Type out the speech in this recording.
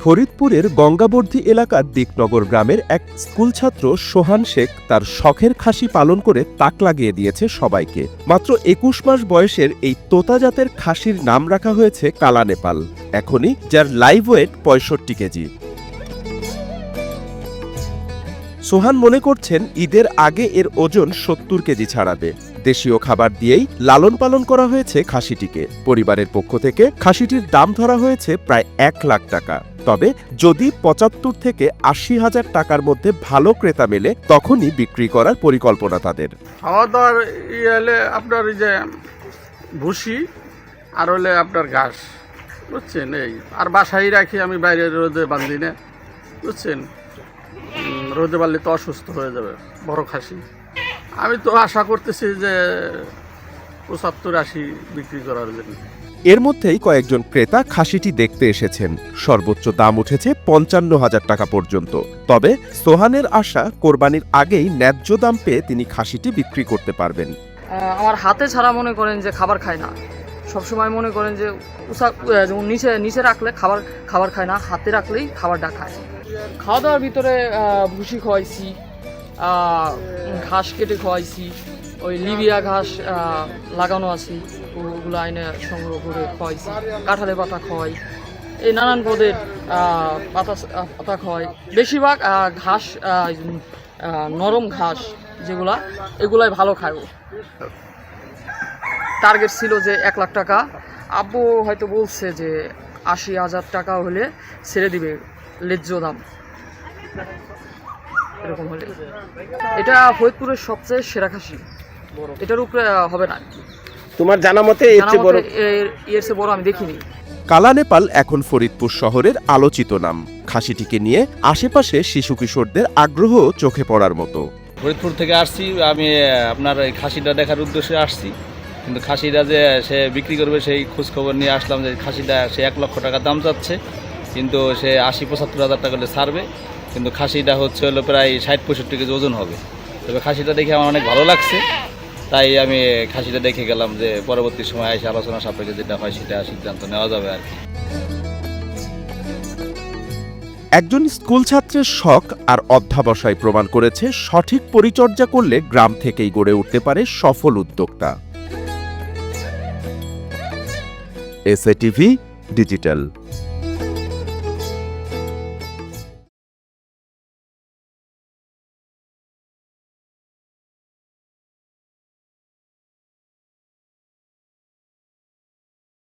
ফরিদপুরের গঙ্গাবর্ধী এলাকার দিকনগর গ্রামের এক স্কুল ছাত্র সোহান শেখ তার শখের খাসি পালন করে তাক লাগিয়ে দিয়েছে সবাইকে। মাত্র ২১ মাস বয়সের এই তোতা জাতের খাসির নাম রাখা হয়েছে কালা নেপাল, এখনই যার লাইভ ওয়েট ৬৫ কেজি। সোহান মনে করছেন ঈদের আগে এর ওজন ৭০ কেজি ছাড়াবে। দেশীয় খাবার দিয়েই লালন পালন করা হয়েছে খাসিটিকে। পরিবারের পক্ষ থেকে খাসিটির দাম ধরা হয়েছে প্রায় ১ লাখ টাকা। তবে যদি ৭৫ থেকে ৮০ হাজার টাকার মধ্যে ভালো ক্রেতা মেলে তখনই বিক্রি করার পরিকল্পনা তাদের। খাওয়া দাওয়ার হলে আপনার এই যে ভুসি আর হলে আপনার ঘাস, বুঝছেন, এই আর বাসায় রাখি আমি, বাইরে রোদে বাঁধি না, বুঝছেন, রোদে বাঁধলে তো অসুস্থ হয়ে যাবে বড় খাসি। আমি তো আশা করতেছি যে ৭৫-৮০ বিক্রি করার জন্য। এর মধ্যেই কয়েকজন ক্রেতা খাসিটি দেখতে এসেছেন। সর্বোচ্চ দাম উঠেছে ৫৫ হাজার টাকা পর্যন্ত। তবে সোহানের আশা কোরবানির আগেই ন্যায্য দাম পেয়ে তিনি খাসিটি বিক্রি করতে পারবেন। আমার হাতে ছাড়া মনে করেন যে খাবার খায় না, সবসময় মনে করেন যে যেমন নিচে রাখলে খাবার খায় না, হাতে রাখলেই খাবারটা খায়। খাওয়া দাওয়ার ভিতরে ভুসি খাওয়াইছি, ঘাস কেটে খাওয়াইছি, ওই লিবিয়া ঘাস লাগানো আছে ওগুলো আইনে সংগ্রহ করে খাওয়াইছি, কাঁঠালে পাতা খাওয়াই, এই নানান পদের পাতা খাওয়াই। বেশিরভাগ ঘাস নরম ঘাস যেগুলা, এগুলাই ভালো খায়। টার্গেট ছিল যে ১ লাখ টাকা, আব্বু হয়তো বলছে যে ৮০ হাজার টাকা হলে ছেড়ে দিবে ন্যায্য দাম। এরকম হলে এটা ফরিদপুরের সবচেয়ে সেরা খাসি, এটার উপরে হবে না। তোমার জানা মতে এর চেয়ে বড় আমি দেখিনি। কালা নেপাল এখন ফরিদপুর শহরের আলোচিত নাম। খাসিটিকে নিয়ে আশেপাশে শিশু কিশোরদের আগ্রহ চোখে পড়ার মতো। ফরিদপুর থেকে আসছি আমি, আপনার এই খাসিটা দেখার উদ্দেশ্যে আসছি, কিন্তু খাসিটা যে সে বিক্রি করবে সেই খোঁজখবর নিয়ে আসলাম যে খাসিটা সে ১ লক্ষ টাকা দাম চাচ্ছে, কিন্তু সে ৮০-৭৫ হাজার টাকা হলে ছাড়বে, কিন্তু খাসিটা হলো প্রায় ৬০-৬৫ কেজি ওজন হবে। তবে খাসিটা দেখে আমার অনেক ভালো লাগছে, তাই আমি খাসিটা দেখে গেলাম যে পরবর্তী সময় এসে আলোচনা সাপেক্ষে যেটা হয় সেটা সিদ্ধান্ত নেওয়া যাবে আর কি। একজন স্কুল ছাত্রের শখ আর অধ্যবসায় প্রমাণ করেছে সঠিক পরিচর্যা করলে গ্রাম থেকেই গড়ে উঠতে পারে সফল উদ্যোক্তা। SATV digital.